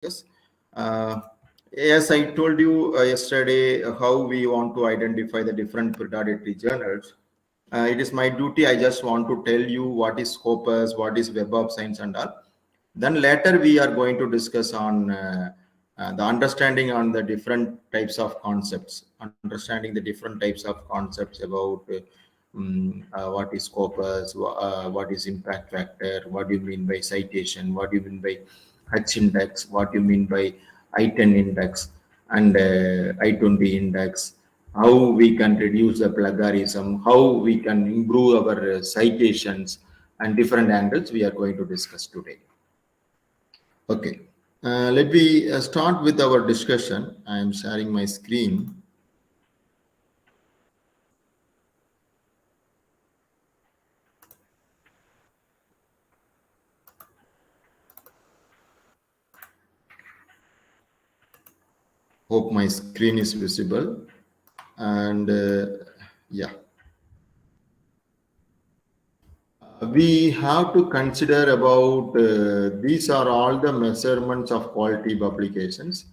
Yes. As I told you yesterday, how we want to identify the different predatory journals. It is my duty. I just want to tell you what is Scopus, what is Web of Science, and all. Then later we are going to discuss on the understanding on the different types of concepts, understanding the different types of concepts about what is Scopus, what is impact factor, what do you mean by citation, what do you mean by H index, what do you mean by I10 index and I20 index, how we can reduce the plagiarism, how we can improve our citations, and different angles we are going to discuss today. Okay, let me start with our discussion. I am sharing my screen. Hope my screen is visible. And yeah. We have to consider about these are all the measurements of quality publications.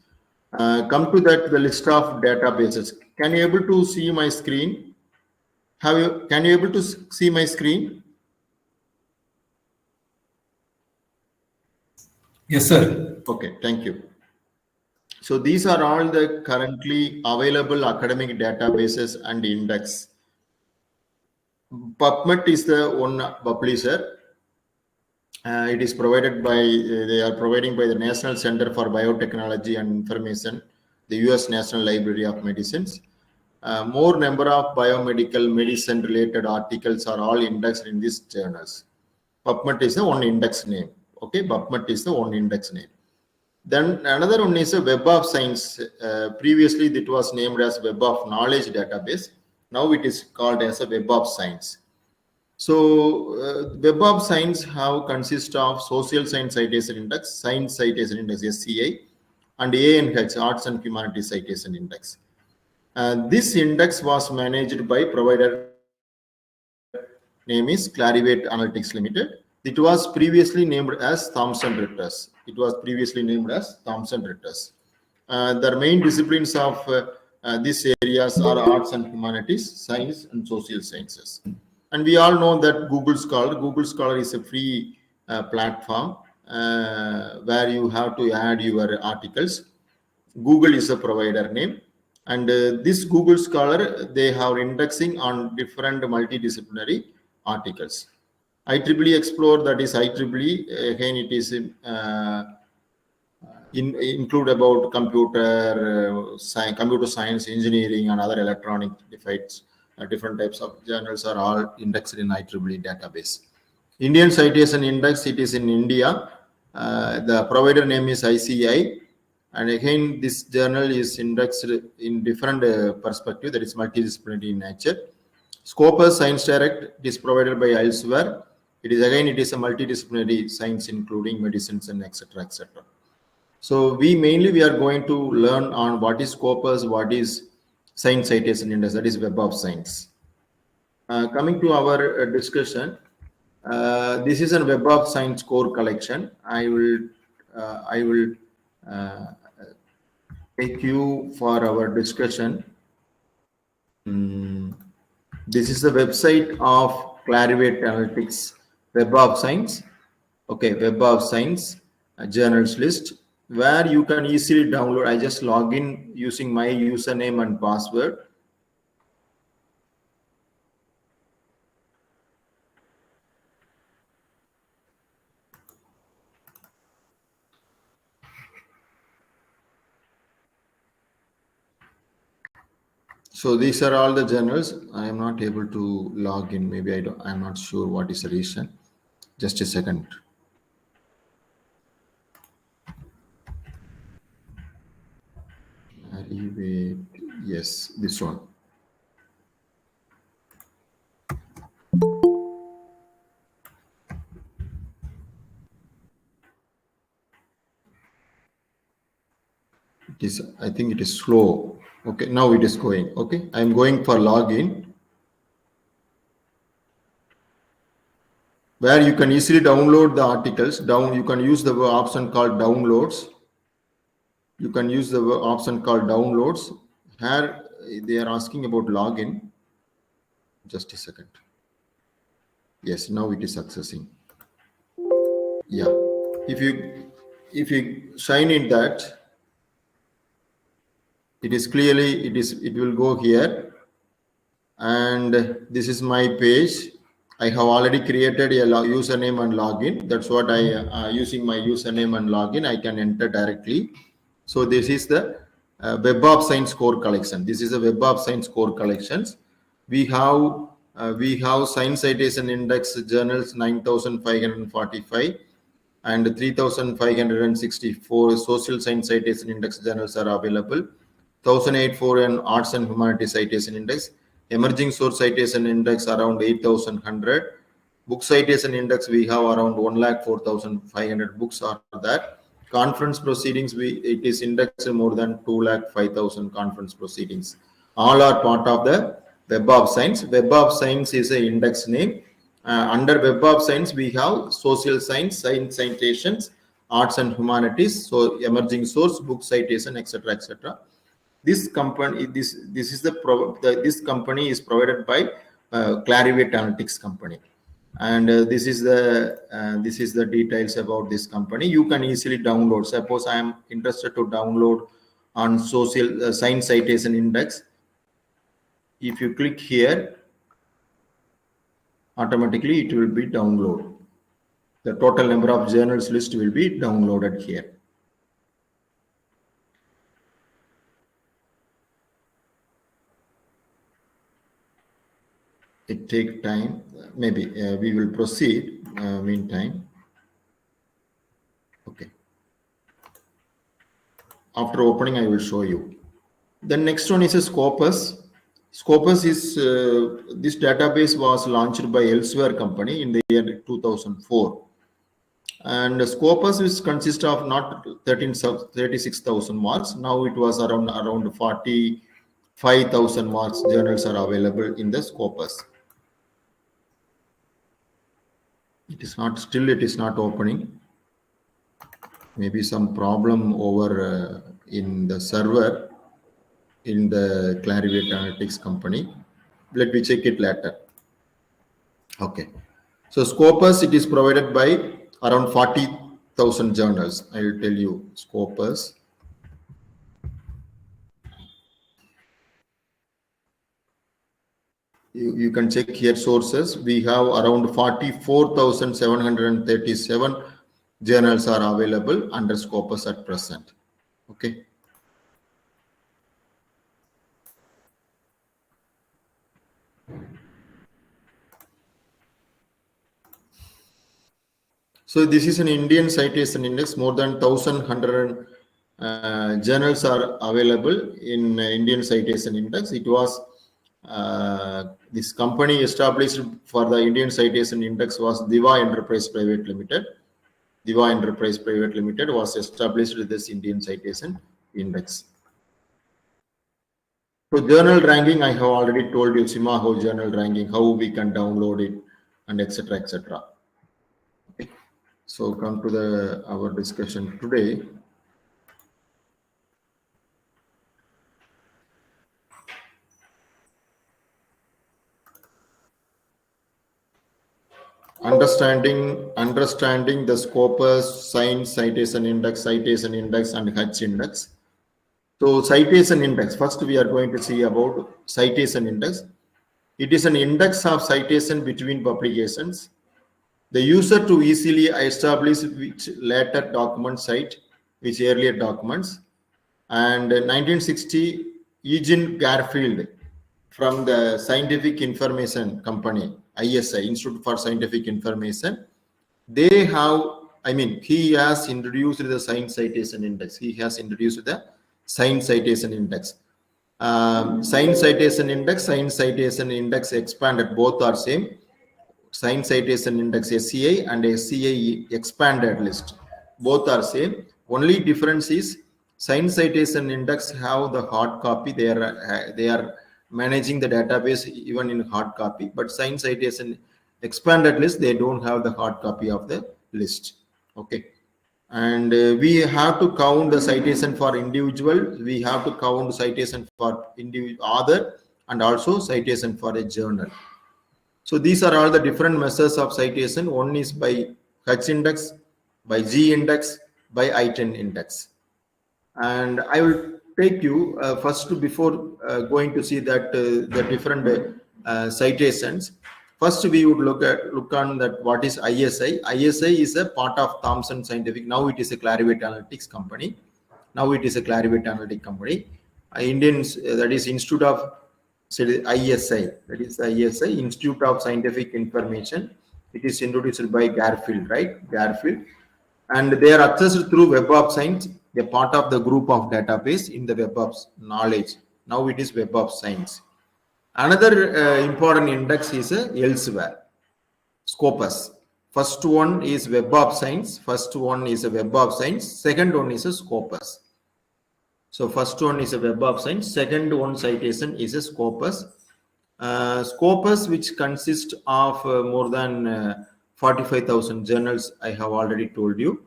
Come to that the list of databases. Can you able to see my screen? Can you able to see my screen? Yes, sir. Okay, thank you. So these are all the currently available academic databases and index. PubMed is the one publisher. It is provided by, they are providing by the National Center for Biotechnology and Information, the US National Library of Medicines. More number of biomedical medicine related articles are all indexed in these journals. PubMed is the one index name. Okay, PubMed is the one index name. Then another one is a Web of Science. Previously, it was named as Web of Knowledge Database. Now it is called as a Web of Science. So Web of Science have consist of Social Science Citation Index, Science Citation Index (SCI), and ANH Arts and Humanities Citation Index. This index was managed by provider name is Clarivate Analytics Limited. It was previously named as Thomson Reuters. It was previously named as Thomson Reuters. The main disciplines of these areas are arts and humanities, science, and social sciences. And we all know that Google Scholar is a free platform where you have to add your articles. Google is a provider name. And this Google Scholar, they have indexing on different multidisciplinary articles. IEEE Explore, that is IEEE, again it is include about computer science, engineering, and other electronic devices. Different types of journals are all indexed in IEEE database. Indian Citation Index, it is in India. The provider name is ICI. And again, this journal is indexed in different perspective, that is multidisciplinary in nature. Scopus Science Direct, it is provided by Elsewhere. It is a multidisciplinary science, including medicines and etc. etc. So we are going to learn on what is Scopus, what is Science Citation Index, that is Web of Science. Coming to our discussion, this is a Web of Science core collection. I will take you for our discussion. This is the website of Clarivate Analytics, Web of Science. Okay, Web of Science journals list, where you can easily download. I just log in using my username and password. So these are all the journals. I am not able to log in. Maybe I'm not sure what is the reason. Just a second. Yes, this one. It is, I think it is slow. Okay, now it is going. Okay, I'm going for login, where you can easily download the articles. You can use the option called downloads. You can use the option called downloads. Here they are asking about login. Just a second. Yes, now it is accessing. Yeah, if you sign in that, it is clearly it will go here, and this is my page. I have already created a username and login. That's what I using my username and login. I can enter directly. So this is the Web of Science core collection. This is a Web of Science core collections. We have Science Citation Index journals 9,545 and 3,564 Social Science Citation Index journals are available. 1,084 and Arts and Humanities Citation Index. Emerging Source Citation Index around 8,100. Book Citation Index we have around 1,04,500 books are there. Conference proceedings it is indexed more than 2,05,000 conference proceedings. All are part of the Web of Science. Web of Science is an index name. Under Web of Science we have social science, science citations, arts and humanities, so emerging source, book citation, etc., etc. This company, this company is provided by Clarivate Analytics company, and this is the details about this company. You can easily download. Suppose I am interested to download on social science citation index. If you click here, automatically it will be download. The total number of journals list will be downloaded here. It take time. Maybe we will proceed meantime. Okay. After opening, I will show you. The next one is a Scopus. Scopus is this database was launched by Elsewhere company in the year 2004, and Scopus is consist of not 36,000 marks. Now it was around 45,000 marks journals are available in the Scopus. It is not opening. Maybe some problem over in the server in the Clarivate Analytics company. Let me check it later. Okay. So Scopus, it is provided by around 40,000 journals. I will tell you Scopus. You can check here sources. We have around 44,737 journals are available under Scopus at present. Okay. So this is an Indian citation index. More than 1,100 journals are available in Indian citation index. It was this company established for the Indian citation index was Diva Enterprise Private Limited. Diva Enterprise Private Limited was established with this Indian citation index. So journal ranking, I have already told you Simaho journal ranking, how we can download it, and etc. etc. Okay. So come to our discussion today. Understanding the Scopus, Science Citation Index, and Hutch Index. So citation index, first we are going to see about citation index. It is an index of citation between publications. The user to easily establish which later document cite which earlier documents. And 1960, Eugene Garfield from the Scientific Information Company, ISI, Institute for Scientific Information, they have, he has introduced the Science Citation Index. He has introduced the Science Citation Index. Science Citation Index expanded, both are same. Science Citation Index SCI and SCI expanded list, both are same. Only difference is Science Citation Index have the hard copy. They are managing the database even in hard copy, but Science Citation expanded list, they don't have the hard copy of the list. Okay. And we have to count the citation for individual. We have to count citation for individual author and also citation for a journal. So these are all the different measures of citation. One is by H index, by G index, by I10 index. And I will take you first before going to see that the different citations. First, we would look on that what is ISI. ISI is a part of Thomson Scientific. Now it is a Clarivate Analytics company. Now it is a Clarivate Analytics company. Indians, that is Institute of ISI. That is the ISI, Institute of Scientific Information. It is introduced by Garfield, right? Garfield. And they are accessed through Web of Science, a part of the group of database in the Web of Knowledge. Now it is Web of Science. Another important index is elsewhere, Scopus. First one is Web of Science. First one is a Web of Science. Second one is a Scopus. So first one is a Web of Science. Second one citation is a Scopus. Scopus, which consists of more than 45,000 journals, I have already told you,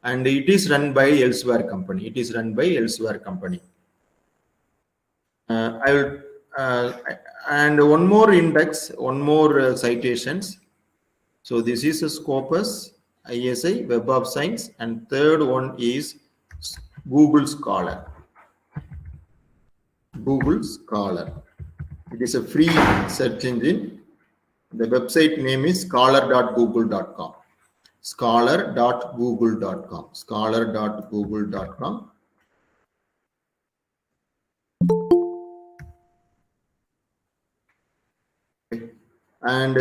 and it is run by Elsewhere company. It is run by Elsewhere company. I will, and one more index, one more citations. So this is a Scopus, ISI, Web of Science, and third one is Google Scholar. Google Scholar. It is a free search engine. The website name is scholar.google.com. Scholar.google.com. Scholar.google.com. And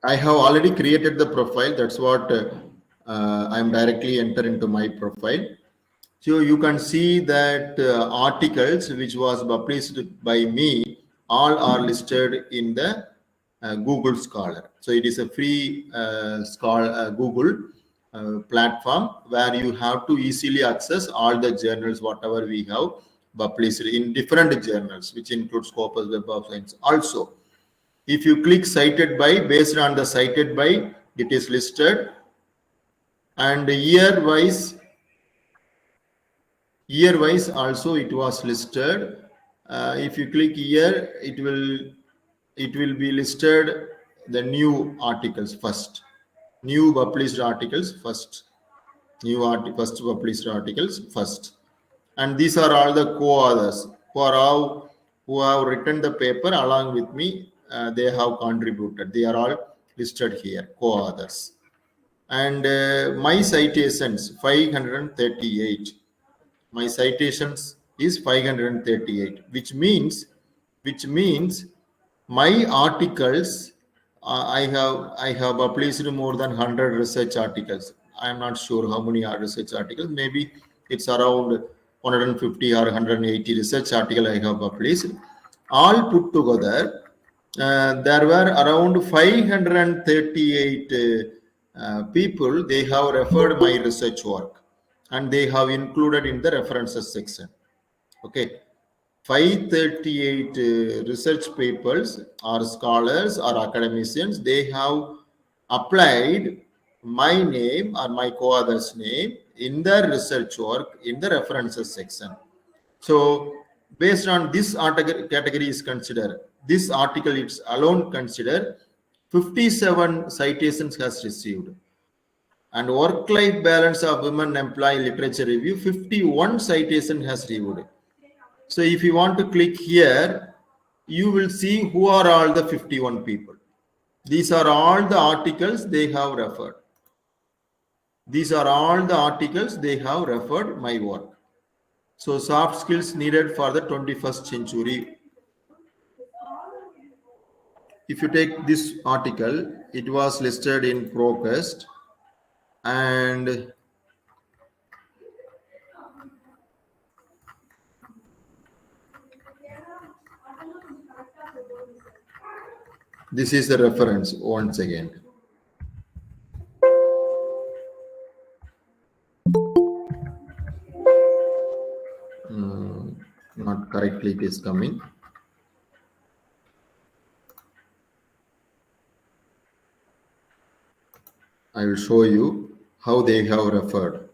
I have already created the profile. That's what I'm directly enter into my profile. So you can see that articles which was published by me all are listed in the Google Scholar. So it is a free Google platform where you have to easily access all the journals, whatever we have published in different journals, which includes Scopus, Web of Science. Also, if you click cited by, based on the cited by, it is listed, and year wise also it was listed. If you click here, it will be listed the new articles first, new published articles first, first published articles first, and these are all the co-authors who have written the paper along with me. They have contributed. They are all listed here, co-authors. And my citations 538. My citations is 538, which means my articles, I have published more than 100 research articles. I am not sure how many are research articles. Maybe it's around 150 or 180 research articles I have published. All put together, there were around 538 people. They have referred my research work, and they have included in the references section. Okay, 538 research papers or scholars or academicians, they have applied my name or my co-author's name in their research work in the references section. So based on this article category is considered, this article is alone considered 57 citations has received. And work-life balance of women employee literature review, 51 citation has received. So if you want to click here, you will see who are all the 51 people. These are all the articles they have referred. These are all the articles they have referred my work. So soft skills needed for the 21st century. If you take this article, it was listed in ProQuest, and this is the reference once again. Not correctly it is coming. I will show you how they have referred.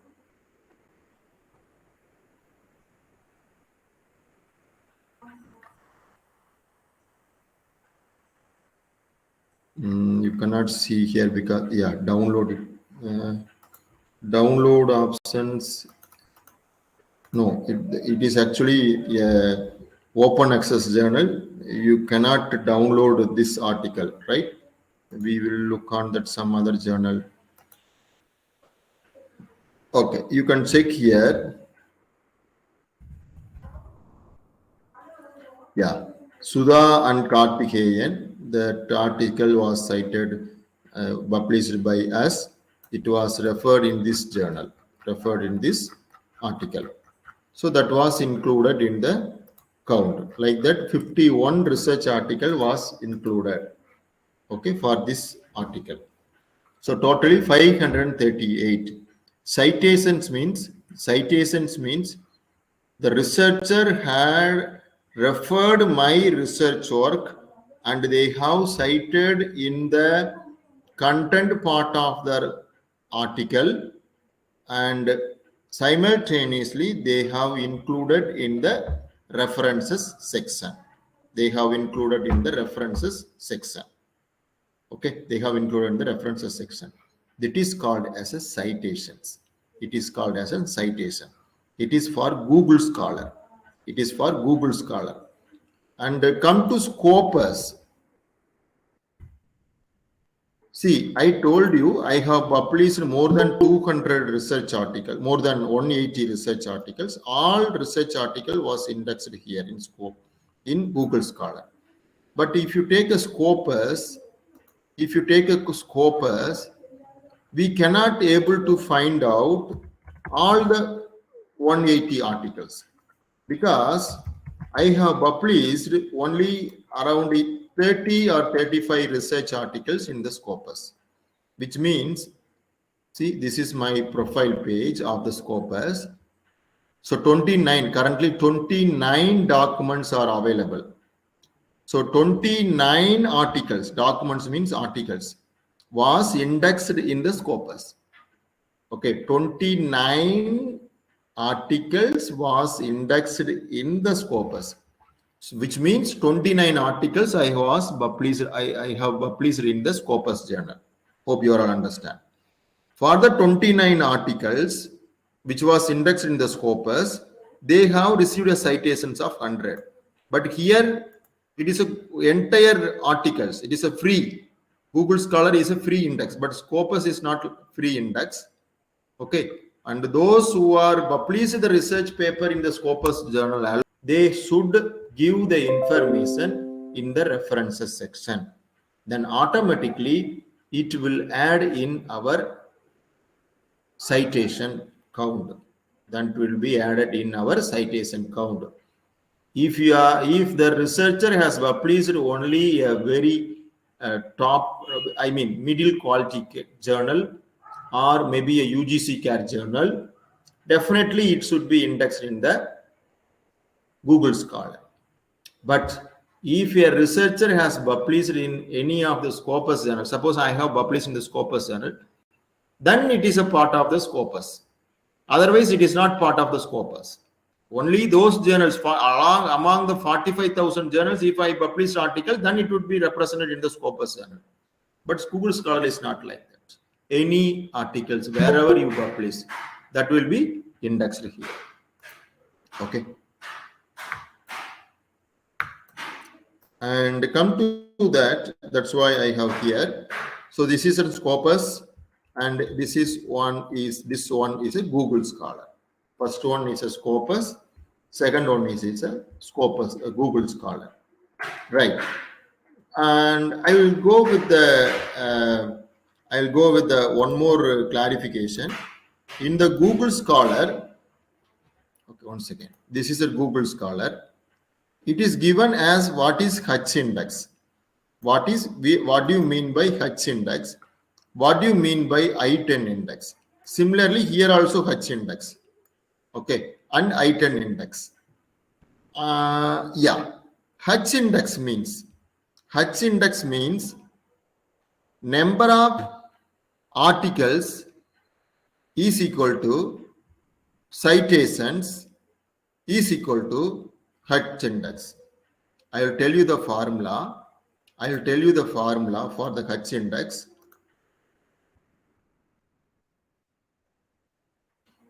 You cannot see here because download it. Download options. No, it is actually a open access journal. You cannot download this article, right? We will look on that some other journal. Okay, you can check here. Yeah, Sudha and Karthikeyan, that article was cited, published by us. It was referred in this journal, referred in this article. So that was included in the count. Like that, 51 research article was included, okay, for this article. So totally 538. Citations means the researcher had referred my research work and they have cited in the content part of the article, and simultaneously they have included in the references section. They have included in the references section. Okay, they have included in the references section. That is called as a citations. It is called as a citation. It is for Google Scholar. It is for Google Scholar. And come to Scopus. See, I told you I have published more than 200 research articles, more than 180 research articles. All research article was indexed here in Scope, in Google Scholar. But if you take a Scopus, we cannot able to find out all the 180 articles because I have published only around 30 or 35 research articles in the Scopus, which means, see, this is my profile page of the Scopus. So 29, currently 29 documents are available. So 29 articles, documents means articles, was indexed in the Scopus. Okay, 29 articles was indexed in the Scopus, which means 29 articles I have published in the Scopus journal. Hope you all understand. For the 29 articles which was indexed in the Scopus, they have received a citations of 100. But here it is a entire articles. It is a free. Google Scholar is a free index, but Scopus is not free index. Okay, and those who are published the research paper in the Scopus journal, they should give the information in the references section. Then automatically it will add in our citation count. Then it will be added in our citation count. If the researcher has published only a very middle quality journal or maybe a UGC CAR journal, definitely it should be indexed in the Google Scholar. But if a researcher has published in any of the Scopus journal, suppose I have published in the Scopus journal, then it is a part of the Scopus. Otherwise, it is not part of the Scopus. Only those journals among the 45,000 journals, if I publish article, then it would be represented in the Scopus journal. But Google Scholar is not like that. Any articles, wherever you publish, that will be indexed here. Okay. And come to that, that's why I have here. So this is a Scopus, and this one is a Google Scholar. First one is a Scopus, second one is a Scopus, a Google Scholar, right? And I will go with the one more clarification. In the Google Scholar, okay, one second. This is a Google Scholar. It is given as what is H index. What do you mean by H index? What do you mean by I-10 index? Similarly, here also H index. Okay, and I-10 index. H index means number of articles is equal to citations is equal to H index. I will tell you the formula. I will tell you the formula for the H index.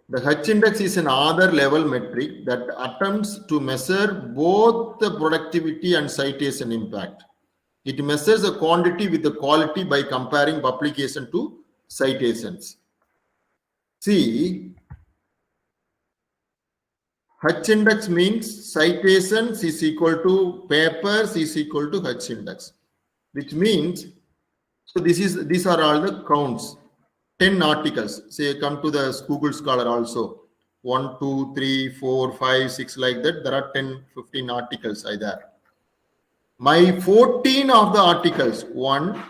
The H index is an other level metric that attempts to measure both the productivity and citation impact. It measures the quantity with the quality by comparing publication to citations. See, H index means citations is equal to papers is equal to H index, which means, so these are all the counts. 10 articles. Say come to the Google Scholar also. 1, 2, 3, 4, 5, 6 like that. There are 10, 15 articles are there. My 14 of the articles 1,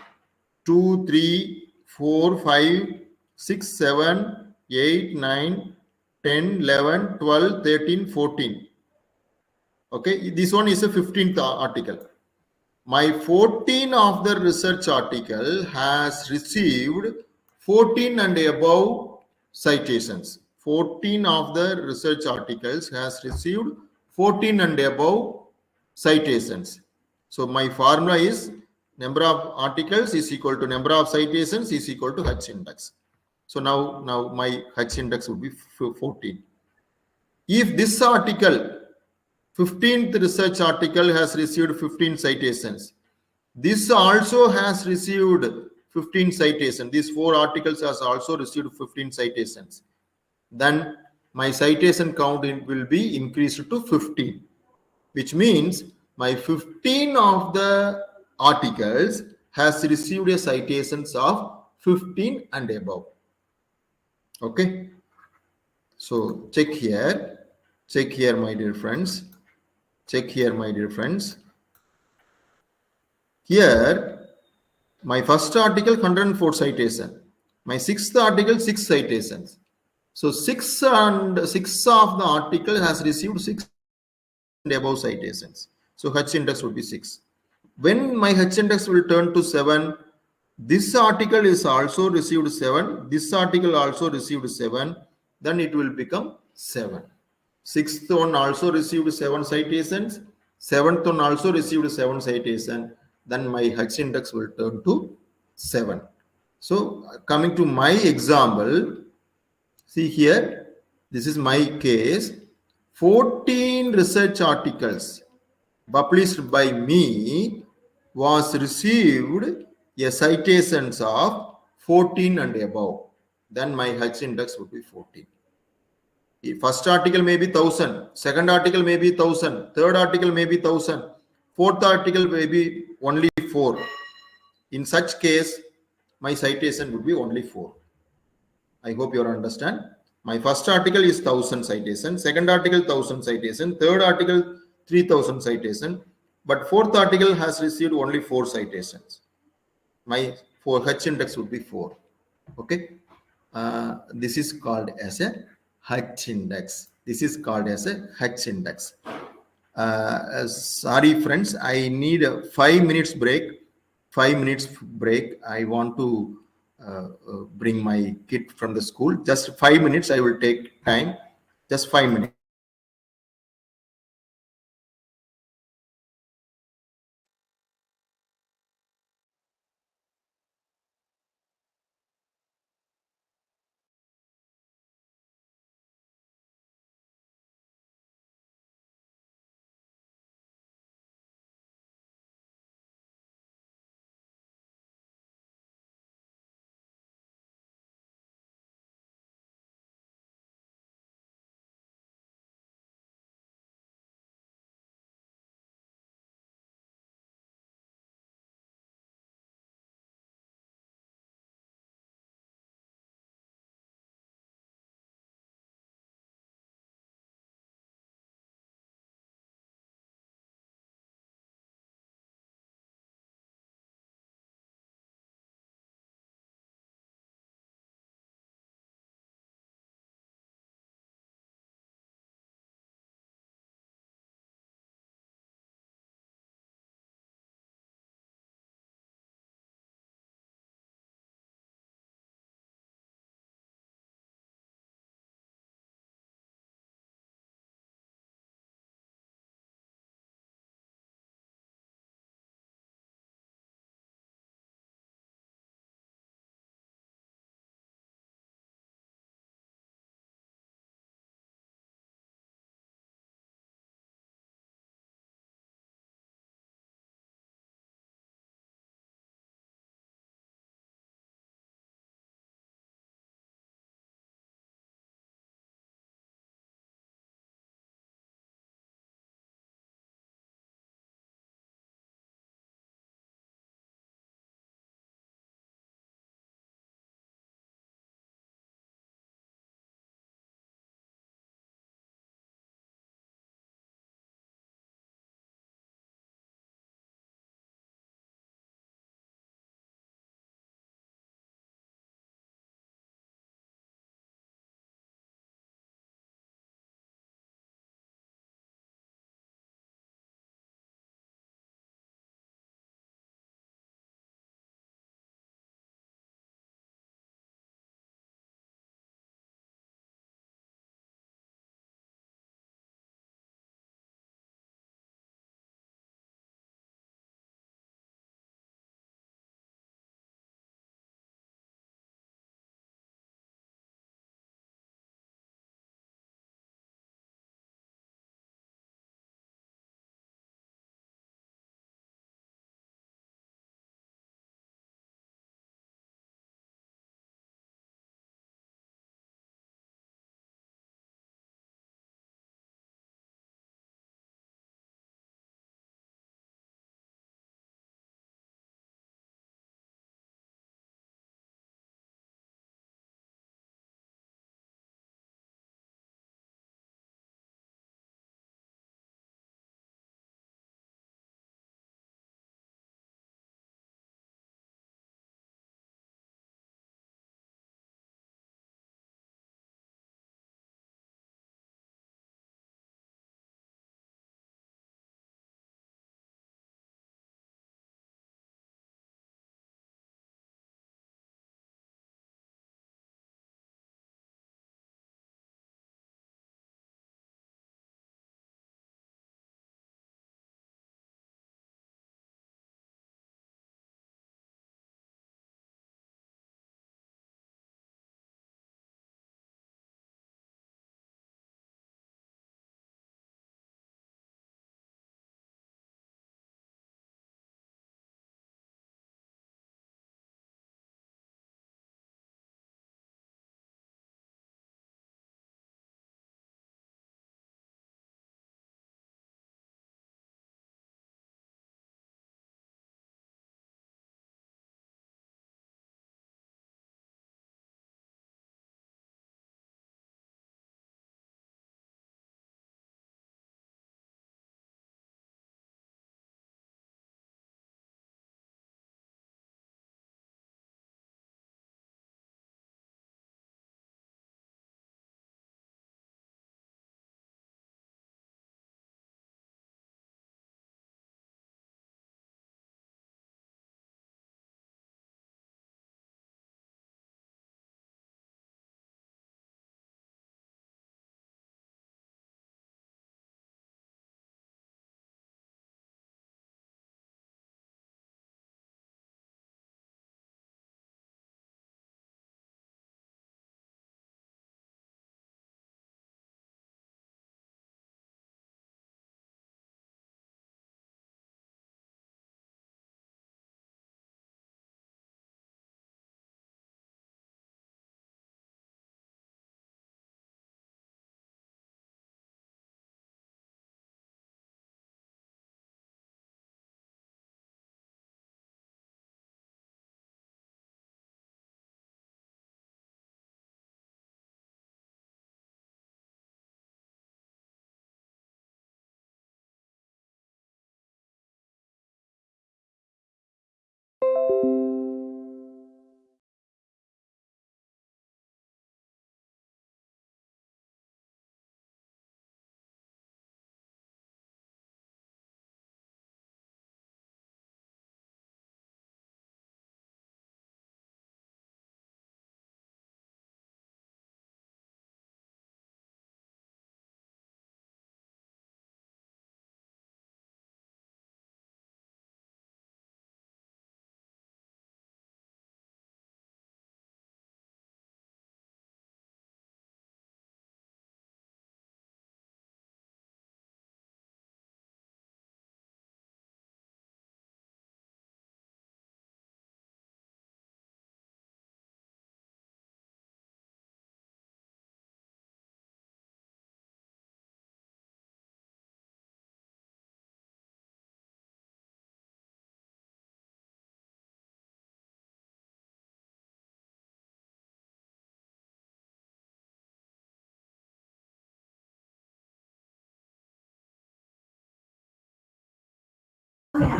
2, 3, 4, 5, 6, 7, 8, 9, 10, 11, 12, 13, 14. Okay, this one is a 15th article. My 14 of the research article has received 14 and above citations. 14 of the research articles has received 14 and above citations. So my formula is number of articles is equal to number of citations is equal to H index. So now my H index would be 14. If this article, 15th research article has received 15 citations, this also has received 15 citations. These 4 articles has also received 15 citations. Then my citation count will be increased to 15, which means my 15 of the articles has received a citations of 15 and above. Okay. So check here, my dear friends. Check here, my dear friends. Here, my first article 104 citation. My sixth article 6 citations. So 6 and 6 of the article has received 6 and above citations. So H index would be 6. When my H index will turn to 7, this article is also received 7. This article also received 7. Then it will become 7. Sixth one also received 7 citations. Seventh one also received 7 citations. Then my H index will turn to 7. So coming to my example, see here, this is my case. 14 research articles published by me was received a citations of 14 and above. Then my H index would be 14. First article may be 1000, second article may be 1000, third article may be 1000, fourth article may be only 4. In such case, my citation would be only 4. I hope you understand. My first article is 1000 citation, second article 1000 citation, third article 3000 citation, but fourth article has received only 4 citations. My H index would be 4. Okay. This is called as a H index. This is called as a H index. Sorry, friends, I need a 5 minutes break. 5 minutes break. I want to bring my kid from the school. Just 5 minutes. I will take time. Just 5 minutes.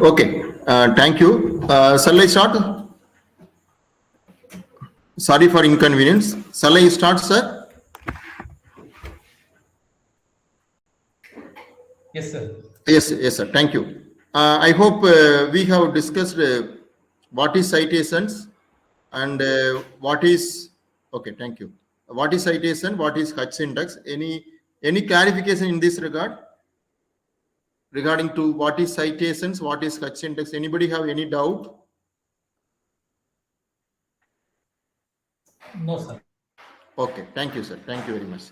Okay, thank you. Shall I start? Sorry for inconvenience. Shall I start, sir? Yes, sir. Yes, sir. Thank you. I hope we have discussed what is citations and what is. Okay, thank you. What is citation? What is Hutch index? Any clarification in this regard regarding to what is citations? What is Hutch index? Anybody have any doubt? No, sir. Okay, thank you, sir. Thank you very much.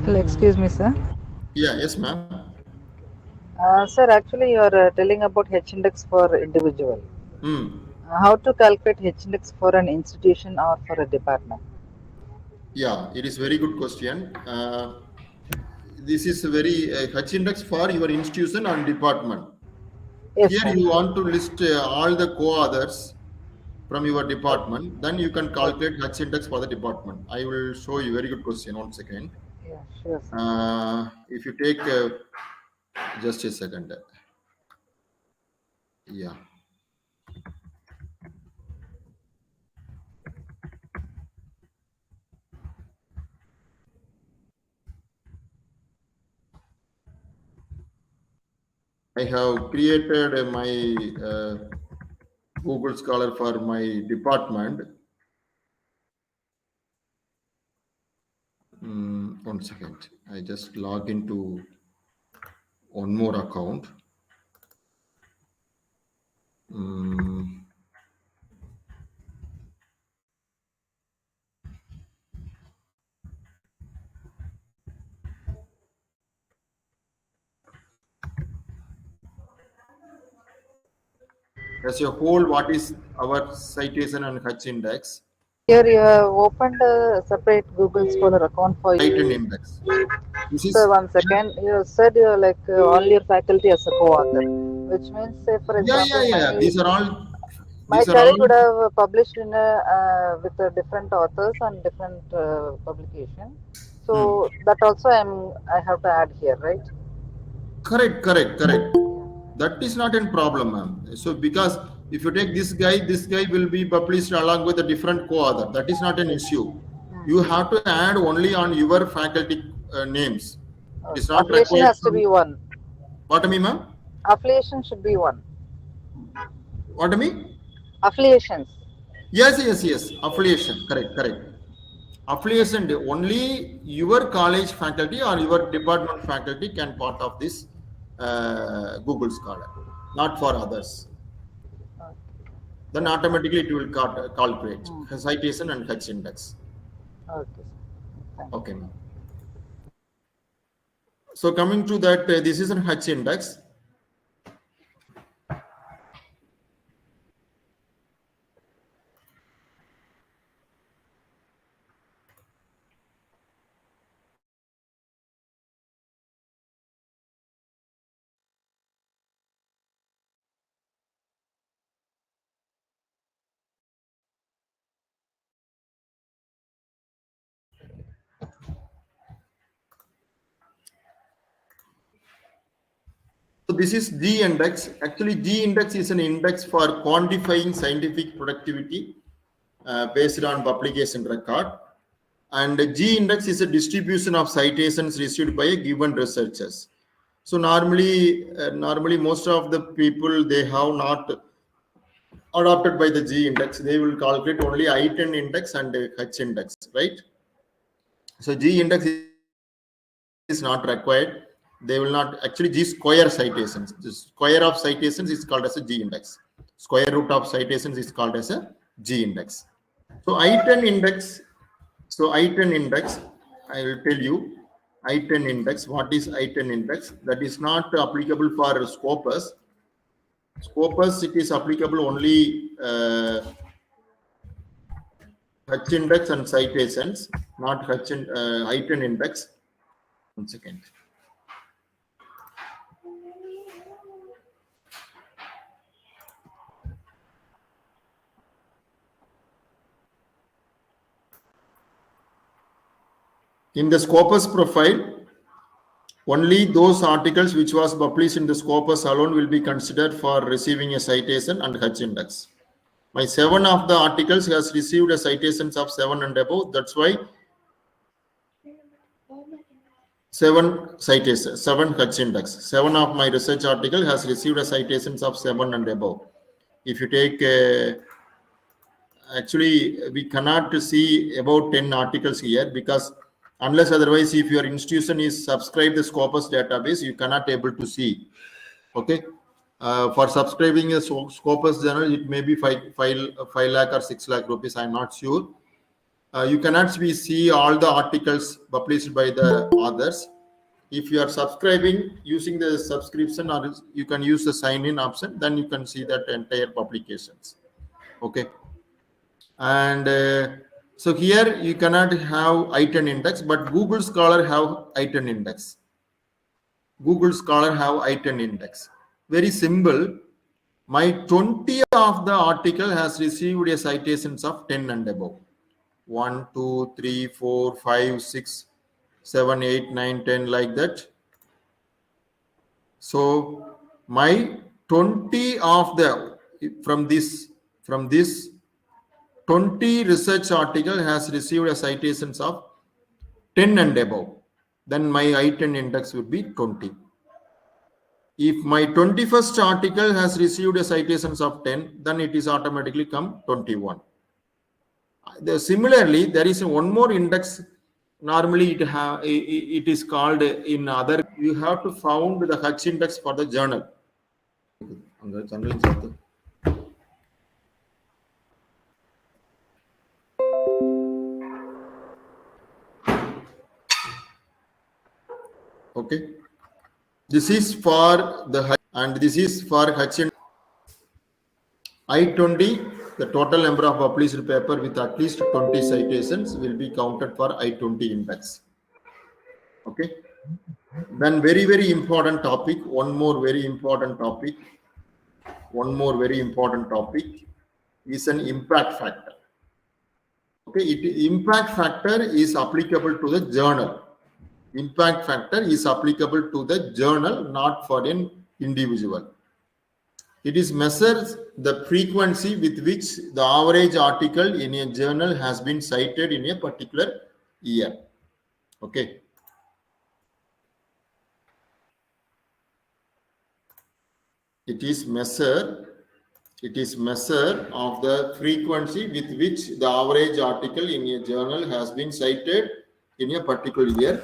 Hello, excuse me, sir. Yeah, yes, ma'am. Sir, actually, you are telling about H index for individual. Hmm. How to calculate H index for an institution or for a department? Yeah, it is very good question. This is a very Hutch index for your institution and department. Yes, Here sir. you want to list all the co-authors from your department. Then you can Okay. calculate Hutch index for the department. I will show you very good question. 1 second. Yeah, sure, sir. If you take just a second. Yeah. I have created my Google Scholar for my department. 1 second. I just log into one more account. Mm, as a whole, what is our citation and Hutch index? Here you have opened a separate Google Scholar account for Citation you. index. This Sir, is 1 second. You said you like all your faculty as a co-author, which means, say, for example, yeah. my These are colleague all. would have published in with different authors and different publication. Hmm. So that also I have to add here, right? Correct. That is not a problem, ma'am. So because if you take this guy will be published along with a different co-author. That is not an issue. You have to add only on your faculty names. It is not Affiliation required has to from. be one. What I mean, ma'am? Affiliation should be one. What I mean? Affiliations. Yes. Affiliation. Correct. Affiliation only your college faculty or your department faculty can part of this Google Scholar, not for others. Then automatically it will calculate citation and Hutch index. Okay. Thank Okay, ma'am. So coming to that, this is an Hutch index. So this is G index. Actually, G index is an index for quantifying scientific productivity based on publication record. And G index is a distribution of citations received by a given researchers. So normally most of the people they have not adopted by the G index. They will calculate only I-10 index and H index, right? So G index is not required. They will not actually G square citations. The square of citations is called as a G index. Square root of citations is called as a G index. So I-10 index. So I-10 index, I will tell you I-10 index. What is I-10 index? That is not applicable for Scopus. Scopus, it is applicable only H index and citations, not I-10 index. 1 second. In the Scopus profile, only those articles which was published in the Scopus alone will be considered for receiving a citation and H index. My 7 of the articles has received a citations of 7 and above. That's why 7 citations, 7 H index. 7 of my research article has received a citations of 7 and above. If you take, actually, we cannot see about 10 articles here, because unless otherwise, if your institution is subscribed the Scopus database, you cannot able to see. Okay. For subscribing a Scopus journal, it may be 5 lakh or 6 lakh rupees. I'm not sure. You cannot see all the articles published by the authors. If you are subscribing using the subscription, or you can use the sign-in option, then you can see that entire publications. Okay. And so here you cannot have I10 index, but Google Scholar have I10 index. Google Scholar have I10 index. Very simple. My 20 of the article has received a citations of 10 and above. 1, 2, 3, 4, 5, 6, 7, 8, 9, 10, like that. So my 20 of the from this 20 research article has received a citations of 10 and above. Then my I10 index would be 20. If my 21st article has received a citations of 10, then it is automatically come 21. Similarly, there is one more index. Normally, it is called in other. You have to found the H index for the journal. Okay. This is for the H, and this is for H index. I20. The total number of published paper with at least 20 citations will be counted for I20 index. Okay. Then very, very important topic. One more very important topic is an impact factor. Okay. Impact factor is applicable to the journal. Impact factor is applicable to the journal, not for an individual. It is measures the frequency with which the average article in a journal has been cited in a particular year. Okay. It is measure of the frequency with which the average article in a journal has been cited in a particular year.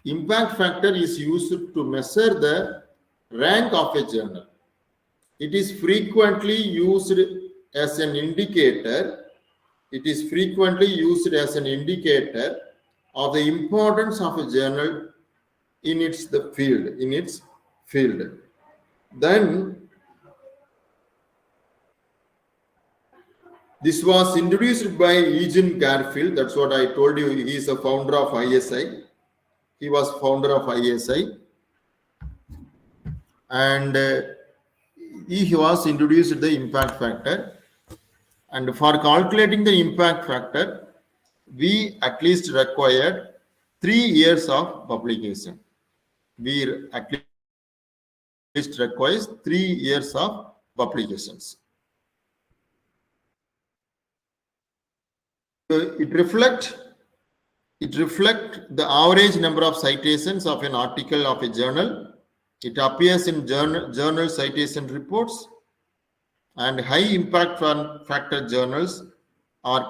Impact factor is used to measure the rank of a journal. It is frequently used as an indicator. It is frequently used as an indicator of the importance of a journal in its field. Then this was introduced by Eugene Garfield. That's what I told you. He is a founder of ISI. He was founder of ISI, and he was introduced the impact factor. And for calculating the impact factor, we at least required 3 years of publication. We at least requires 3 years of publications. It reflect the average number of citations of an article of a journal. It appears in journal citation reports, and high impact factor journals are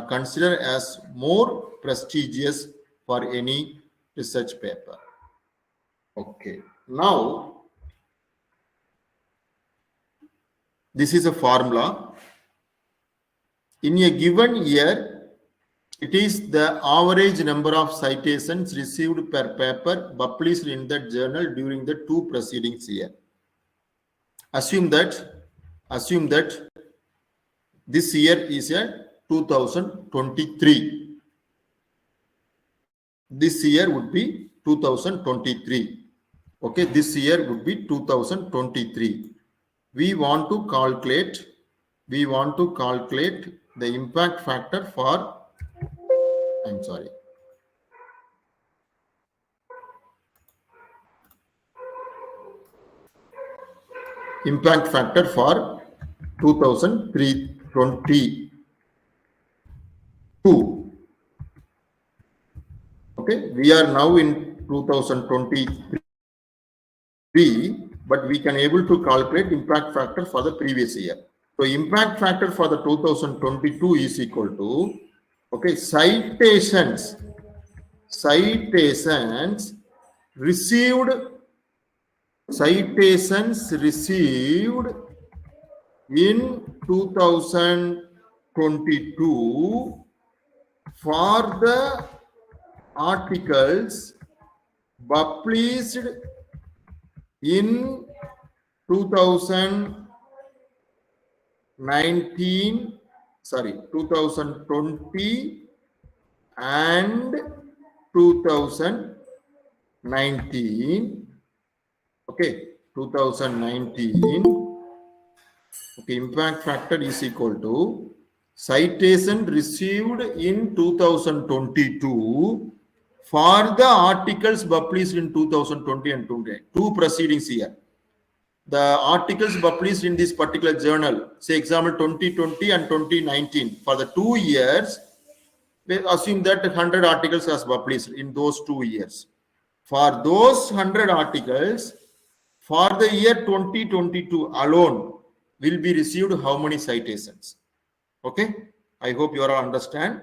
considered as more prestigious for any research paper. Okay. Now, this is a formula. In a given year, it is the average number of citations received per paper published in that journal during the 2 preceding years. Assume that this year is a 2023. This year would be 2023. Okay, this year would be 2023. We want to calculate the impact factor for, I'm sorry. Impact factor for 2022. Okay, we are now in 2023, but we can able to calculate impact factor for the previous year. So impact factor for the 2022 is equal to, okay, citations received in 2022 for the articles published in 2020 and 2019. Okay, 2019. Okay, impact factor is equal to citation received in 2022 for the articles published in 2020 and 2021. Two proceedings here. The articles published in this particular journal, say example 2020 and 2019, for the 2 years, we assume that 100 articles was published in those 2 years. For those 100 articles, for the year 2022 alone, will be received how many citations? Okay, I hope you all understand.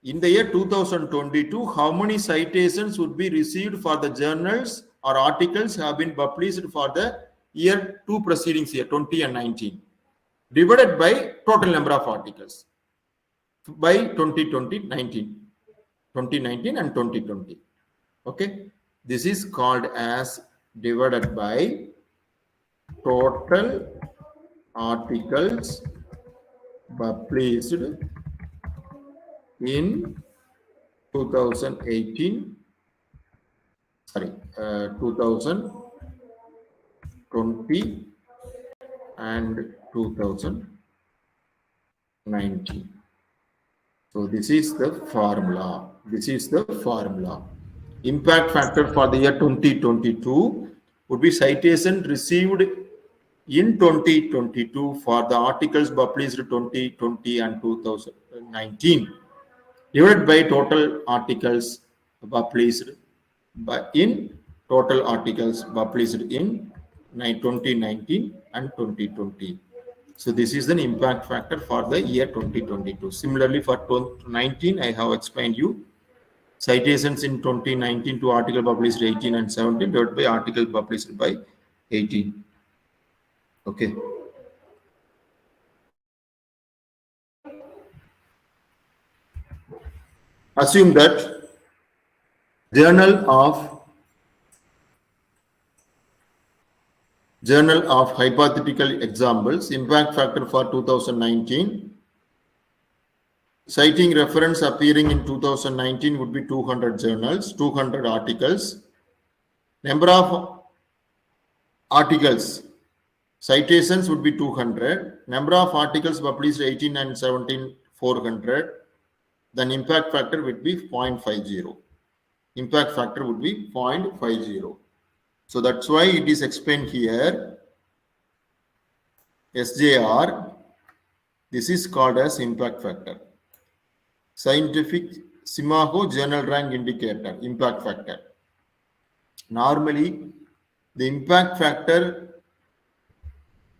In the year 2022, how many citations would be received for the journals or articles have been published for the year 2 proceedings here, 20 and 19, divided by total number of articles by 2019 and 2020. Okay, this is called as divided by total articles published in 2018, 2020 and 2019. So this is the formula. Impact factor for the year 2022 would be citation received in 2022 for the articles published 2020 and 2019, divided by total articles published in 2019 and 2020. So this is an impact factor for the year 2022. Similarly, for 2019, I have explained you citations in 2019 to article published 18 and 17 divided by article published by 18. Okay. Assume that Journal of Hypothetical Examples, impact factor for 2019. Citing reference appearing in 2019 would be 200 journals, 200 articles. Number of articles, citations would be 200. Number of articles published 18 and 17, 400. Then impact factor would be 0.50. Impact factor would be 0.50. So that's why it is explained here. SJR, this is called as impact factor. Scientific SIMAHO Journal Rank Indicator, impact factor. Normally, the impact factor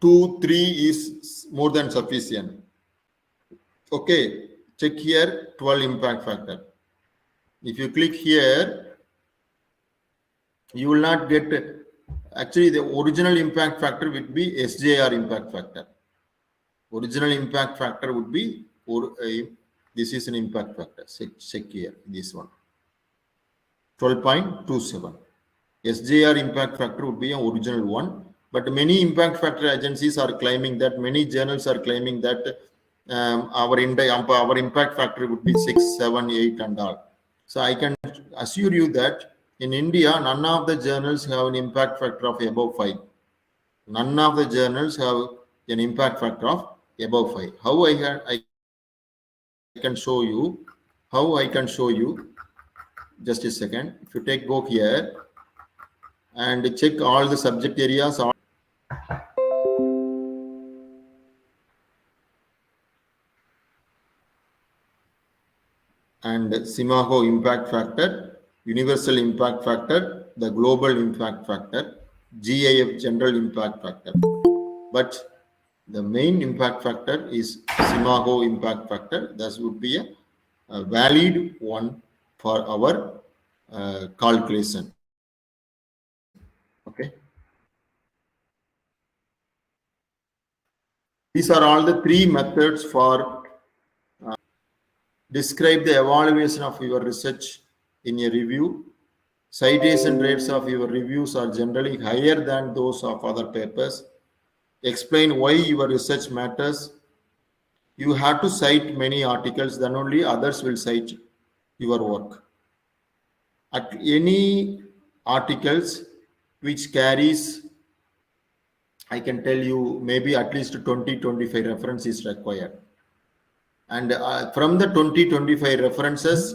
2, 3 is more than sufficient. Okay, check here 12 impact factor. If you click here, you will not get, actually the original impact factor would be SJR impact factor. Original impact factor would be, this is an impact factor, check here, this one, 12.27. SJR impact factor would be an original one, but many impact factor agencies are claiming that, many journals are claiming that our impact factor would be 6, 7, 8 and all. So I can assure you that in India, none of the journals have an impact factor of above 5. None of the journals have an impact factor of above 5. How I can show you how I can show you. Just a second. If you go here and check all the subject areas, and SIMAHO impact factor, universal impact factor, the global impact factor, GIF general impact factor. But the main impact factor is SIMAHO impact factor. That would be a valid one for our calculation. Okay. These are all the three methods for describe the evaluation of your research in a review. Citation rates of your reviews are generally higher than those of other papers. Explain why your research matters. You have to cite many articles, then only others will cite your work. At any articles which carries, I can tell you, maybe at least 20-25 references required. And from the 20-25 references,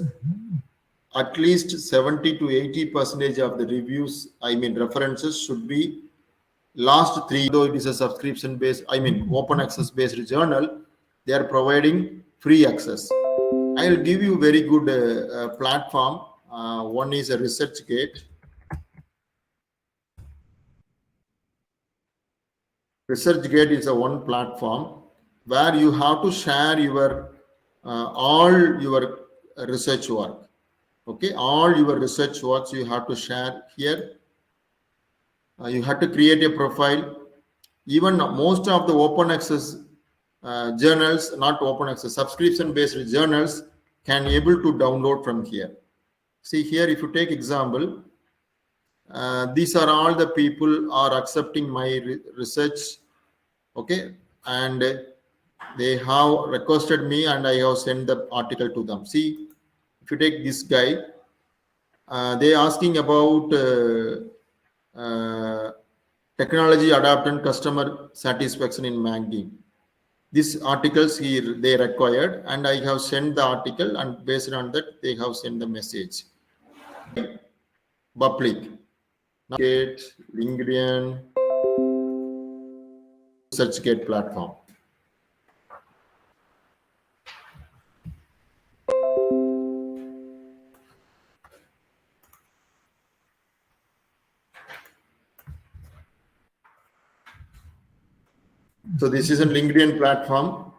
at least 70 to 80% of the reviews, references should be last 3. Though it is a subscription based, open access based journal, they are providing free access. I will give you very good platform. One is a ResearchGate. ResearchGate is a one platform where you have to share your all your research work. Okay, all your research works you have to share here. You have to create a profile. Even most of the open access journals, not open access, subscription based journals can able to download from here. See here, if you take example, these are all the people are accepting my research. Okay, and they have requested me and I have sent the article to them. See, if you take this guy, they asking about technology adoption customer satisfaction in banking. These articles here they required, and I have sent the article, and based on that they have sent the message. Public, LinkedIn, ResearchGate platform. So this is a LinkedIn platform.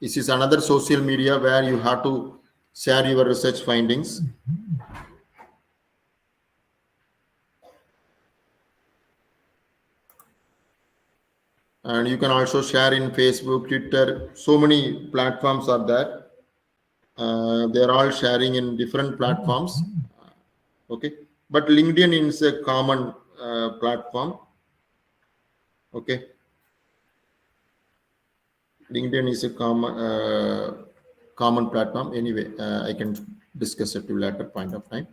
This is another social media where you have to share your research findings. And you can also share in Facebook, Twitter. So many platforms are there. They are all sharing in different platforms. Okay, but LinkedIn is a common platform. Okay, LinkedIn is a common platform. Anyway, I can discuss it to later point of time.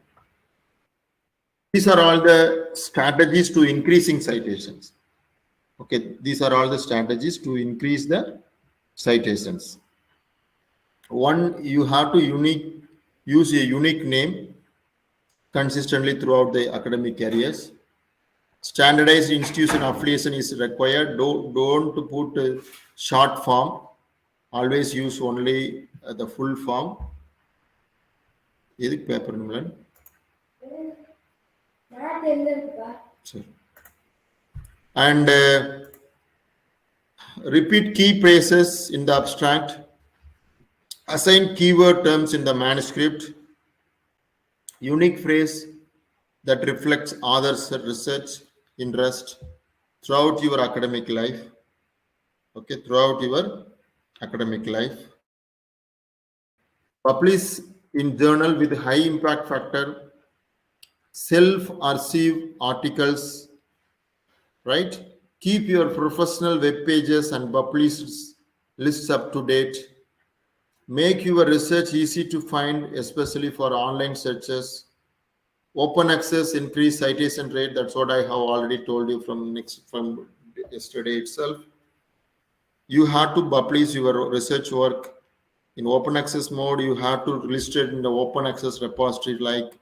These are all the strategies to increasing citations. Okay, these are all the strategies to increase the citations. One, you have to use a unique name consistently throughout the academic areas. Standardized institution affiliation is required. Don't put a short form. Always use only the full form. Paper and repeat key phrases in the abstract. Assign keyword terms in the manuscript. Unique phrase that reflects author's research interest throughout your academic life. Okay, throughout your academic life. Publish in journal with high impact factor. Self-archive articles, right? Keep your professional web pages and publish lists up to date. Make your research easy to find, especially for online searches. Open access, increase citation rate. That's what I have already told you from yesterday itself. you have to publish your research work in open access mode. You have to list it in the open access repository like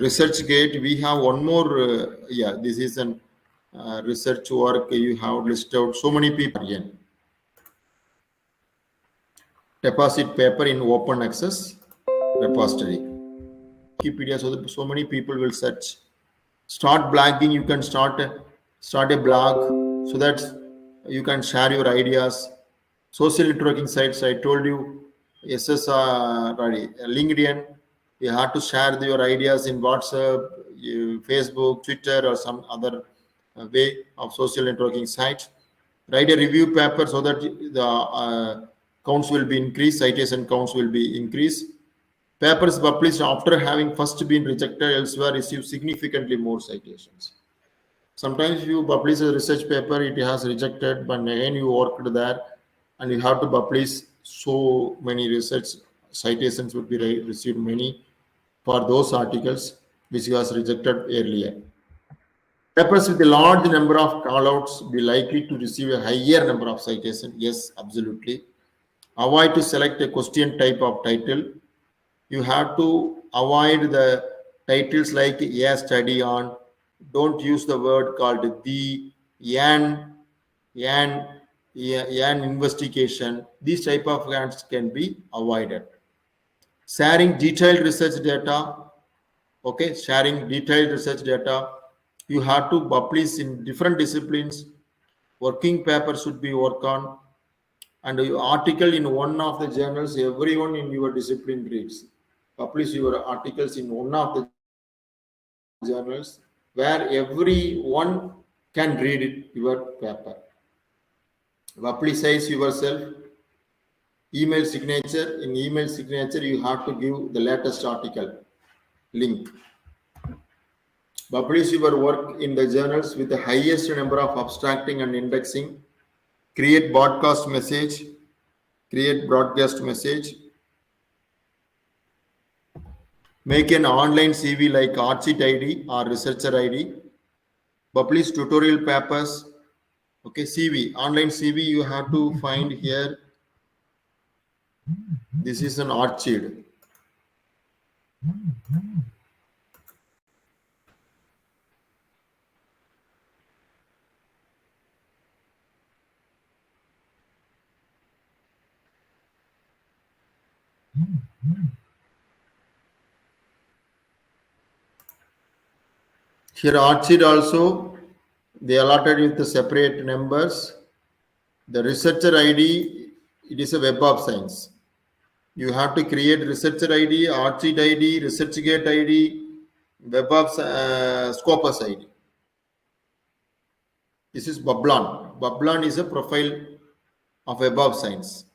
ResearchGate. We have one more, this is an research work. You have listed out so many people again. Deposit paper in open access repository. Wikipedia, so many people will search. Start blogging. You can start a blog so that you can share your ideas. Social networking sites, I told you, LinkedIn. You have to share your ideas in WhatsApp, Facebook, Twitter, or some other way of social networking sites. Write a review paper so that the counts will be increased, citation counts will be increased. Papers published after having first been rejected elsewhere receive significantly more citations. Sometimes you publish a research paper, it has rejected, but again you worked there and you have to publish so many research citations would be received many for those articles which was rejected earlier. Papers with a large number of callouts be likely to receive a higher number of citations. Yes, absolutely. Avoid to select a question type of title. You have to avoid the titles like a study on. Don't use the word called the, an investigation. These type of words can be avoided. Sharing detailed research data. Okay, sharing detailed research data. You have to publish in different disciplines. Working paper should be worked on. And your article in one of the journals, everyone in your discipline reads. Publish your articles in one of the journals where everyone can read it, your paper. Publicize yourself. Email signature. In email signature, you have to give the latest article link. Publish your work in the journals with the highest number of abstracting and indexing. Create broadcast message. Make an online CV like ArtSheet ID or Researcher ID. Publish tutorial papers. Okay, CV, online CV you have to find here. This is an ArtSheet. Here ArtSheet also, they allotted with the separate numbers. The researcher ID, it is a Web of Science. You have to create researcher ID, ArtSheet ID, ResearchGate ID, Web of Scopus ID. This is Babylon. Babylon is a profile of Web of Science.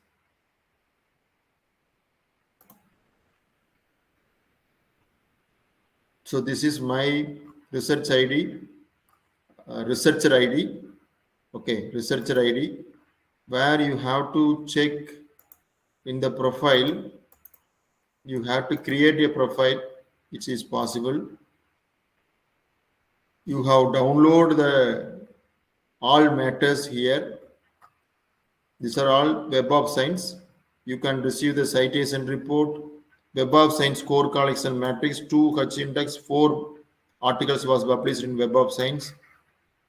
So this is my research ID, researcher ID. Okay, researcher ID, where you have to check in the profile. You have to create a profile, which is possible. You have download the all matters here. These are all Web of Science. You can receive the citation report, Web of Science core collection matrix, 2 H index, 4 articles was published in Web of Science.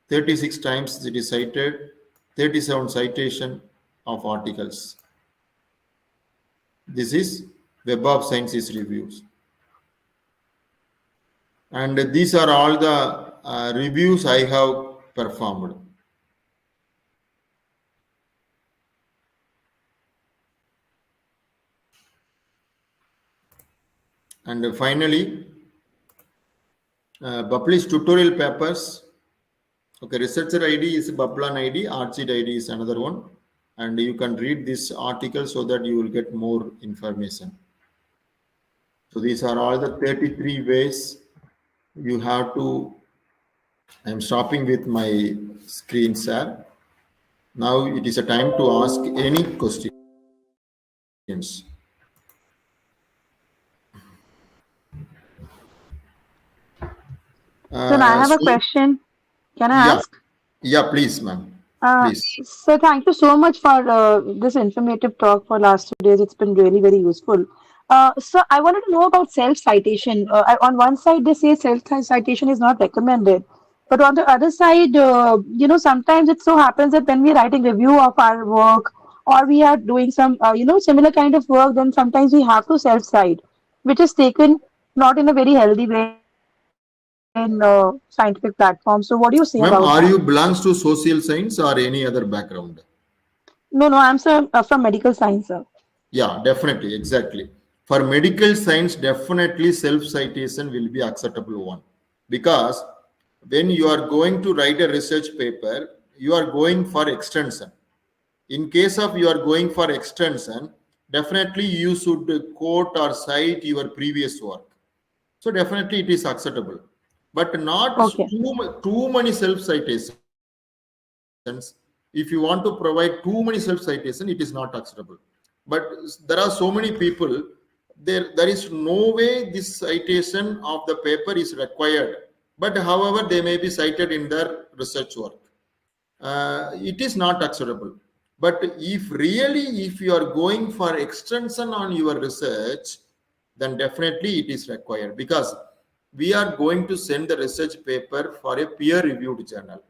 36 times it is cited, 37 citation of articles. This is Web of Sciences reviews. And these are all the reviews I have performed. And finally, publish tutorial papers. Okay, researcher ID is Babylon ID, ArtSheet ID is another one. And you can read this article so that you will get more information. So these are all the 33 ways you have to. I'm stopping with my screen share. Now it is a time to ask any questions. Sir, I have a question. Can I ask? Yeah, please, ma'am. Please. So thank you so much for this informative talk for last 2 days. It's been really very useful. So I wanted to know about self-citation. On one side, they say self-citation is not recommended, but on the other side, sometimes it so happens that when we're writing review of our work or we are doing some, similar kind of work, then sometimes we have to self-cite, which is taken not in a very healthy way in scientific platforms. So what do you say about that? Ma'am, are you belongs to social science or any other background? No, no, I'm from medical science, sir. Yeah, definitely, exactly. For medical science, definitely self-citation will be acceptable one, because when you are going to write a research paper, you are going for extension. In case of you are going for extension, definitely you should quote or cite your previous work. So definitely it is acceptable, but not Okay. too many self-citations. If you want to provide too many self-citation, it is not acceptable. But there are so many people, there is no way this citation of the paper is required. But however, they may be cited in their research work. It is not acceptable. But if you are going for extension on your research, then definitely it is required, because we are going to send the research paper for a peer-reviewed journal.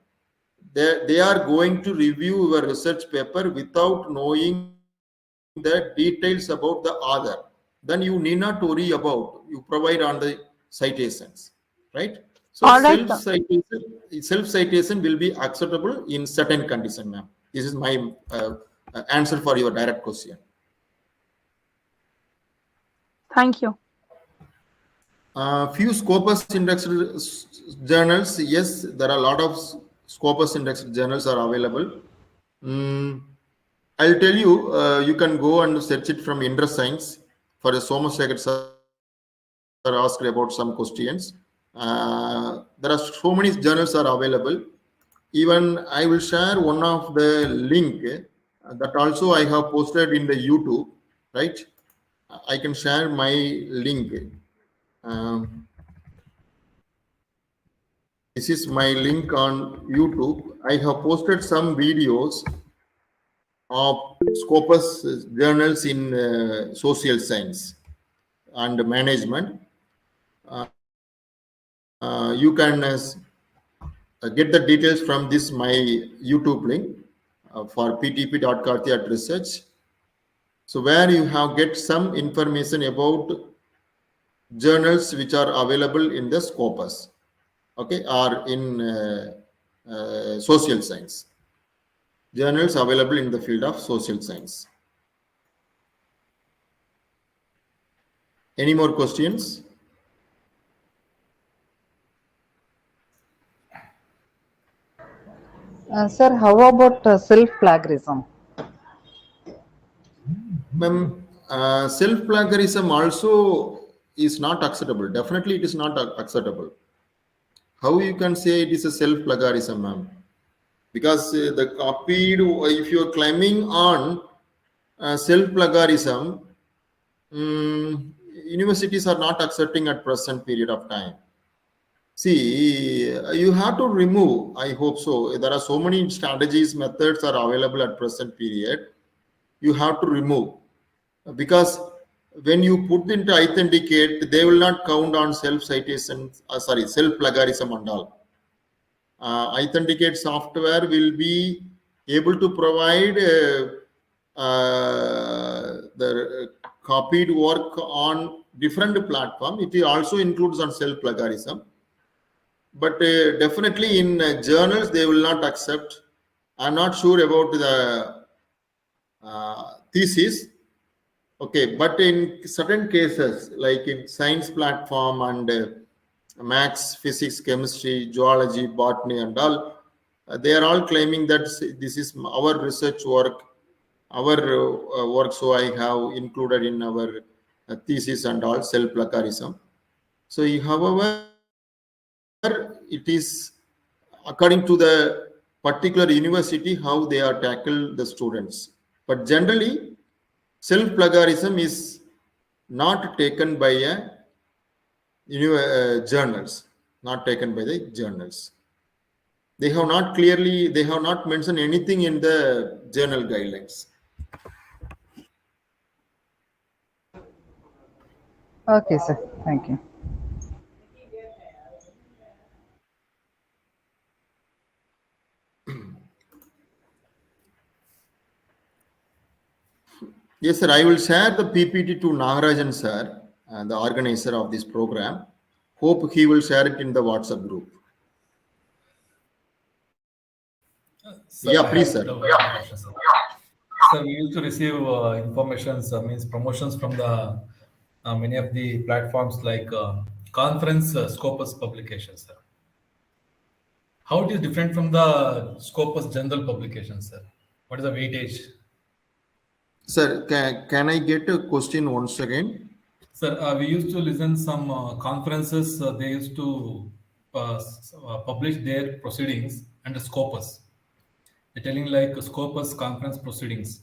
They are going to review your research paper without knowing the details about the author. Then you need not worry about, you provide on the citations, right? So All right, sir. self-citation will be acceptable in certain condition, ma'am. This is my answer for your direct question. Thank you. Few Scopus indexed journals, yes, there are a lot of Scopus indexed journals are available. I'll tell you, you can go and search it from Interest Science. For the Somasekhar sir asked about some questions. There are so many journals are available. Even I will share one of the link that also I have posted in the YouTube, right? I can share my link. This is my link on YouTube. I have posted some videos of Scopus journals in social science and management. You can get the details from this my YouTube link for ptp.karthi@research. So where you have get some information about journals which are available in the Scopus, okay, or in social science. Journals available in the field of social science. Any more questions? Sir, how about self-plagiarism? Ma'am, self-plagiarism also is not acceptable. Definitely it is not acceptable. How you can say it is a self-plagiarism, ma'am? Because the copied, if you are claiming on self-plagiarism, universities are not accepting at present period of time. See, you have to remove, I hope so. There are so many strategies, methods are available at present period. You have to remove, because when you put into authenticate, they will not count on self-citation, self-plagiarism and all. Authenticate software will be able to provide the copied work on different platform. It also includes on self-plagiarism, but definitely in journals they will not accept. I'm not sure about the thesis. Okay, but in certain cases, like in science platform and maths, physics, chemistry, zoology, botany, and all, they are all claiming that this is our research work, our work. So I have included in our thesis and all self-plagiarism. So, however, it is according to the particular university how they are tackle the students. But generally, self-plagiarism is not taken by journals, not taken by the journals. They have not mentioned anything in the journal guidelines. Okay, sir. Thank you. Yes, sir. I will share the PPT to Nagarajan, sir, the organizer of this program. Hope he will share it in the WhatsApp group. Sir, Yeah, I please, have sir. one question, sir. Sir, we used to receive informations, means promotions from the many of the platforms like conference Scopus publications, sir. How it is different from the Scopus general publications, sir? What is the weightage? Sir, can I get a question once again? Sir, we used to listen some conferences. They used to publish their proceedings under Scopus. They're telling like Scopus conference proceedings,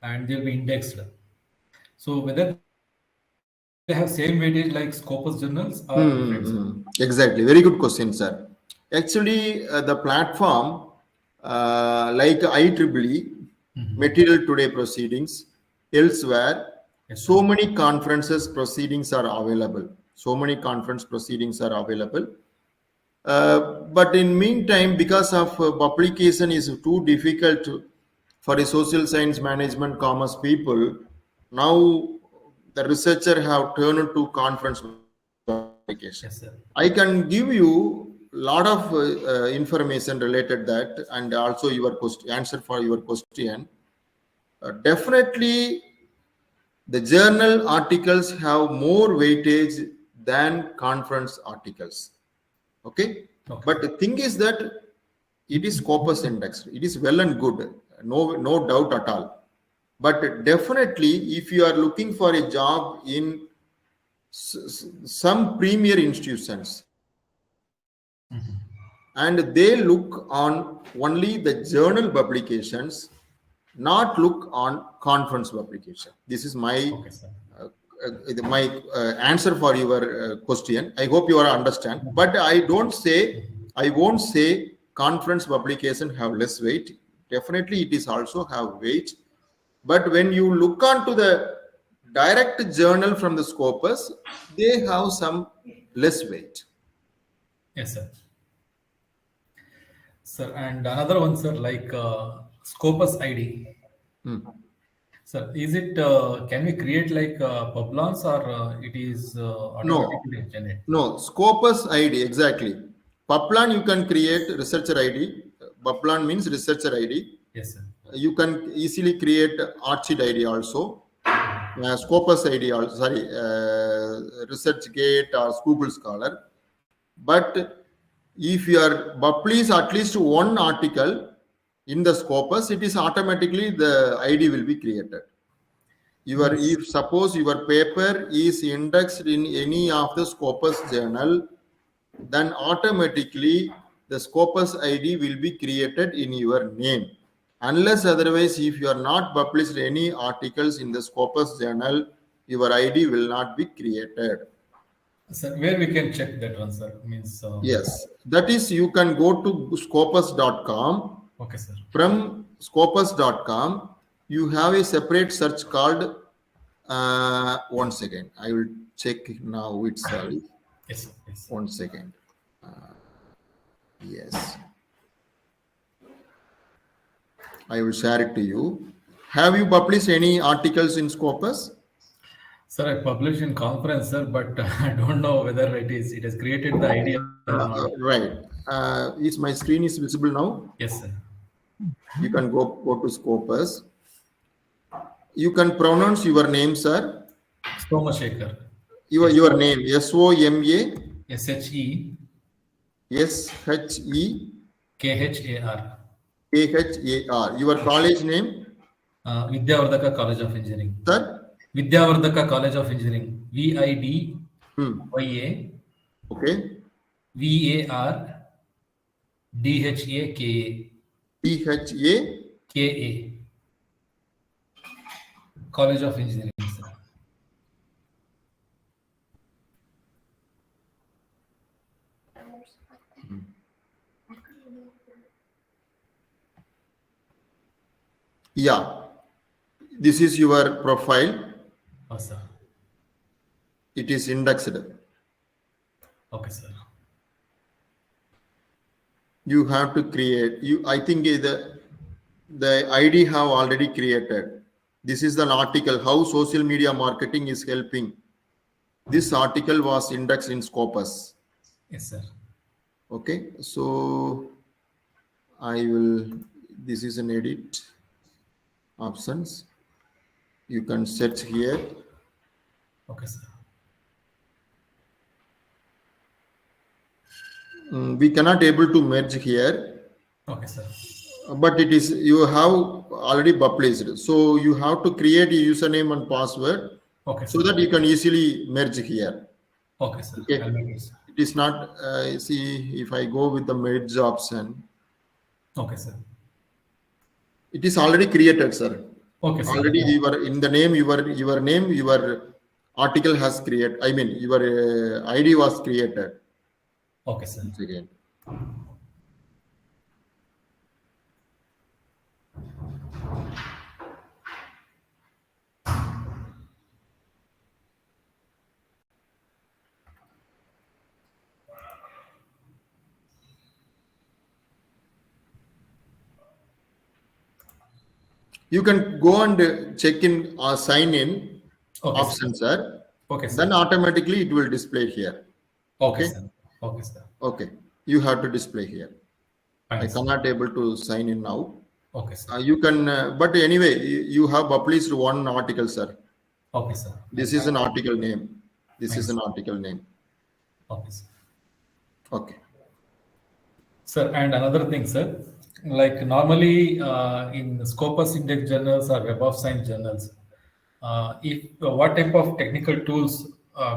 and they'll be indexed. So whether they have same weightage like Scopus journals or different, sir? Exactly. Very good question, sir. Actually, the platform like IEEE, Material Today Proceedings, elsewhere, Yes, so many conferences proceedings are available. So many conference proceedings are available. But in meantime, because of publication is too difficult for a social science management commerce people, now the researcher have turned to conference publication. Yes, sir. I can give you lot of information related that, and also your answer for your question. Definitely, the journal articles have more weightage than conference articles. Okay, but the thing is that it is Scopus indexed. It is well and good, no doubt at all. But definitely, if you are looking for a job in some premier institutions, and they look on only the journal publications, not look on conference publication. This is my Okay, sir. answer for your question. I hope you are understand. But I won't say conference publication have less weight. Definitely, it is also have weight. But when you look onto the direct journal from the Scopus, they have some less weight. Yes, sir. Sir, and another one, sir, like Scopus ID. Sir, is it, can we create like Publons or it is No, automatically generated? no, Scopus ID, exactly. Paplan you can create researcher ID. Paplan means researcher ID. Yes, sir. You can easily create ArtSheet ID also. Scopus ID also, sorry, ResearchGate or Google Scholar. But if you are publish at least one article in the Scopus, it is automatically the ID will be created. If suppose your paper is indexed in any of the Scopus journal, then automatically the Scopus ID will be created in your name. Unless otherwise, if you are not published any articles in the Scopus journal, your ID will not be created. Sir, where we can check that one, sir? Means Yes, that is you can go to scopus.com. okay, sir. From scopus.com, you have a separate search called, one second, I will check now itself. Yes, sir. Yes. One second. Yes. I will share it to you. Have you published any articles in Scopus? Sir, I published in conference, sir, but I don't know whether it has created the idea or not. Right. Is my screen is visible now? Yes, sir. You can go to Scopus. You can pronounce your name, sir. Somashekar. Your name, SOMA SHE SHEKHAR. KHAR. Your college name, Vidyavardhaka College of Engineering. sir? Vidyavardhaka College of Engineering. VIDYA Okay. VAR DHAKA PHA. College of Engineering, sir. Yeah, this is your profile. Oh, sir. It is indexed. Okay, sir. You have to create. I think the ID have already created. This is an article how social media marketing is helping. This article was indexed in Scopus. Yes, sir. Okay, so I will. This is an edit options. You can search here. Okay, sir. We cannot able to merge here, Okay, sir. but it is you have already published. So you have to create a username and password Okay, so sir. that you can easily merge here. Okay, sir. Okay. I'll make it, sir. It is not. See, if I go with the merge option, Okay, sir. it is already created, sir. Okay, sir. Already you are in the name. Your name. Your article has created. I mean, your ID was created. Okay, sir. Once again. You can go and check in or sign in Okay, sir. option, sir. Okay, sir. Then automatically it will display here. Okay, okay. sir. Okay, sir. Okay, you have to display here. I Fine, sir. cannot able to sign in now. Okay, sir. You can, but anyway, you have published one article, sir. Okay, sir. This is an article name. This is Thanks. an article name. Okay, sir. Okay. Sir, and another thing, sir, like normally in Scopus Index journals or Web of Science journals, if what type of technical tools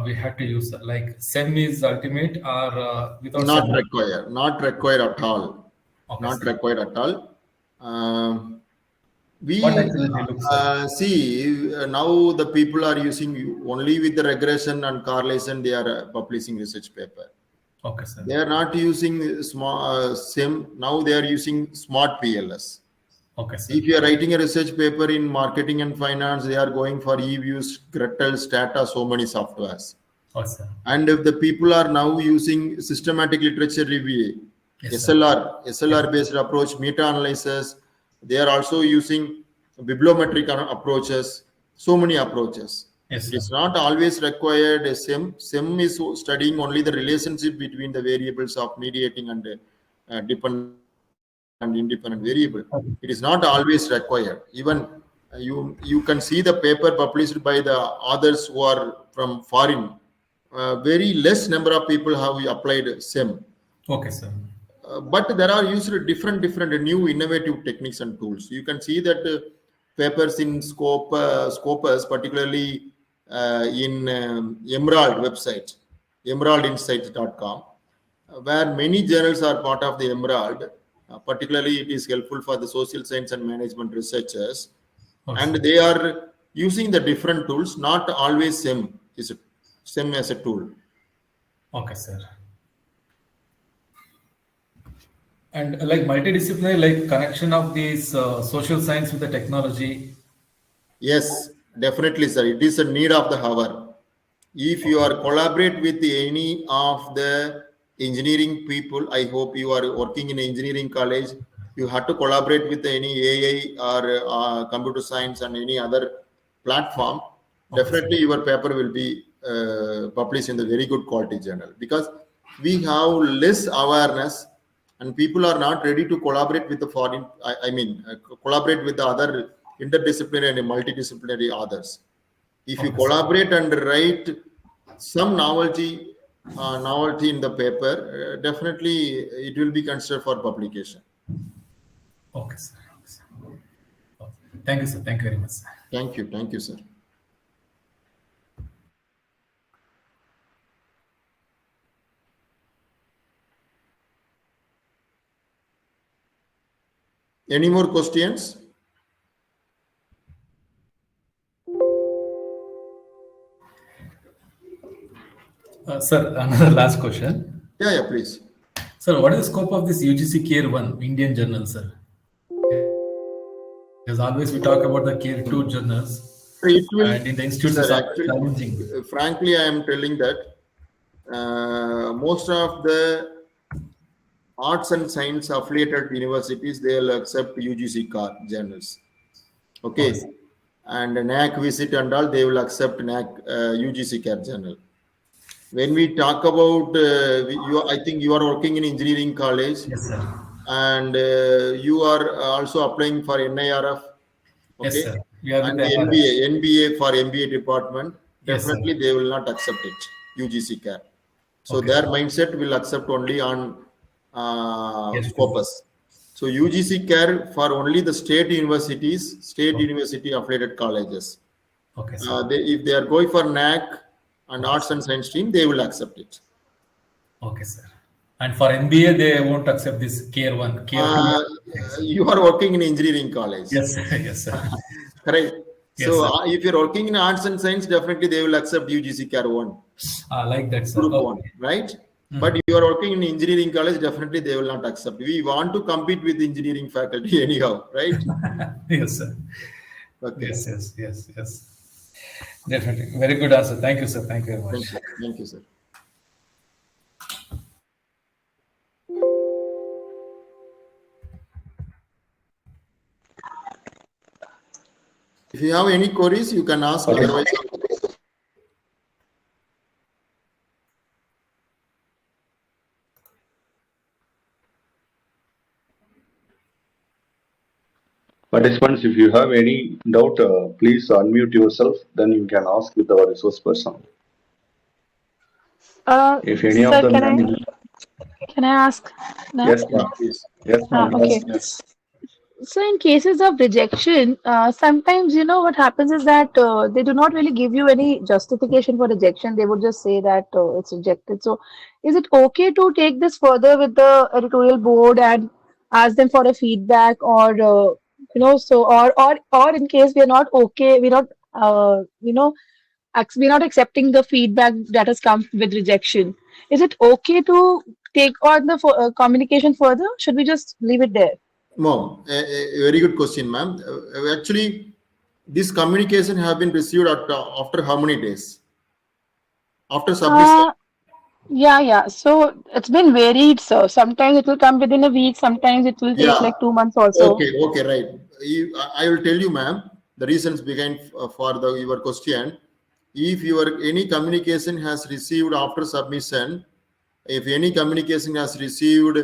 we have to use, sir? Like SEM is ultimate or without Not SEM? required. Not required at all. Okay, Not sir. required at all. We What actually they look, sir? see now the people are using only with the regression and correlation. They are publishing research paper. Okay, sir. They are not using small SIM. Now they are using smart PLS. Okay, sir. If you are writing a research paper in marketing and finance, they are going for eViews, Gretel, Stata, so many softwares. Okay, sir. And if the people are now using systematic literature review, Yes, sir. SLR based approach, meta analysis, they are also using bibliometric approaches, so many approaches. Yes, It sir. is not always required a SIM. SIM is studying only the relationship between the variables of mediating and dependent and independent variable. Okay. It is not always required. Even you can see the paper published by the authors who are from foreign. Very less number of people have applied SIM. Okay, sir. But there are used different new innovative techniques and tools. You can see that papers in Scopus, particularly in Emerald website, emeraldinsights.com, where many journals are part of the Emerald. Particularly, it is helpful for the social science and management researchers, Okay, and sir. they are using the different tools. Not always SIM is SIM as a tool. Okay, sir. And like multidisciplinary, like connection of these social science with the technology. Yes, definitely, sir. It is a need of the hour. If you are collaborate with any of the engineering people, I hope you are working in engineering college. You have to collaborate with any AI or computer science and any other platform. Okay, Definitely, your paper will be published in the very good quality journal, because we have less awareness and people are not ready to collaborate with the foreign. Collaborate with the other interdisciplinary and multidisciplinary authors. If you Okay, sir. collaborate and write some novelty in the paper, definitely it will be considered for publication. Okay, sir. Okay, sir. Okay. Thank you, sir. Thank you very much, sir. Thank you, sir. Any more questions? Sir, another last question. Yeah, please. Sir, what is the scope of this UGC Care 1 Indian journal, sir? As always, we talk about the Care 2 journals, It will, and in the institutes, sir, it's actually, challenging. frankly, I am telling that most of the arts and science affiliated universities, they will accept UGC CAR journals. Okay. Yes. And NAC visit and all, they will accept NAC UGC CAR journal. When we talk about, I think you are working in engineering college. Yes, sir. And you are also applying for NIRF. Okay. Yes, sir. We are And with the NBA for MBA department, Yes, sir. definitely they will not accept it, UGC CAR. So Okay. their mindset will accept only on Yes, Scopus. So UGC CAR for only the state universities, state university affiliated colleges. Okay, sir. If they are going for NAC and arts and science stream, they will accept it. Okay, sir. And for MBA, they won't accept this Care 1. Care 2. You are working in engineering college. Yes, sir. Yes, sir. Correct. Yes, So sir. if you're working in arts and science, definitely they will accept UGC CAR 1, Like that, sir. group Okay. 1, right? But you are working in engineering college, definitely they will not accept. We want to compete with engineering faculty anyhow, right? Yes, sir. Okay. Yes. Definitely. Very good answer. Thank you, sir. Thank you very much. Thank you. Thank you, sir. If you have any queries, you can ask. Otherwise, Participants, if you have any doubt, please unmute yourself. Then you can ask with our resource person. If any Sir, of them, can I ask now? yes, ma'am. please. Yes, ma'am. Okay. Yes. So in cases of rejection, sometimes what happens is that they do not really give you any justification for rejection. They would just say that it's rejected. So is it okay to take this further with the editorial board and ask them for a feedback, or or in case we are not okay, we're not we're not accepting the feedback that has come with rejection. Is it okay to take on the communication further? Should we just leave it there? Mom, a very good question, ma'am. Actually, this communication have been received after how many days? After submission? Yeah. So it's been varied, sir. Sometimes it will come within a week. Sometimes it will take Yeah. like 2 months also. Okay, right. I will tell you, ma'am, the reasons behind for your question. If any communication has received after submission, if any communication has received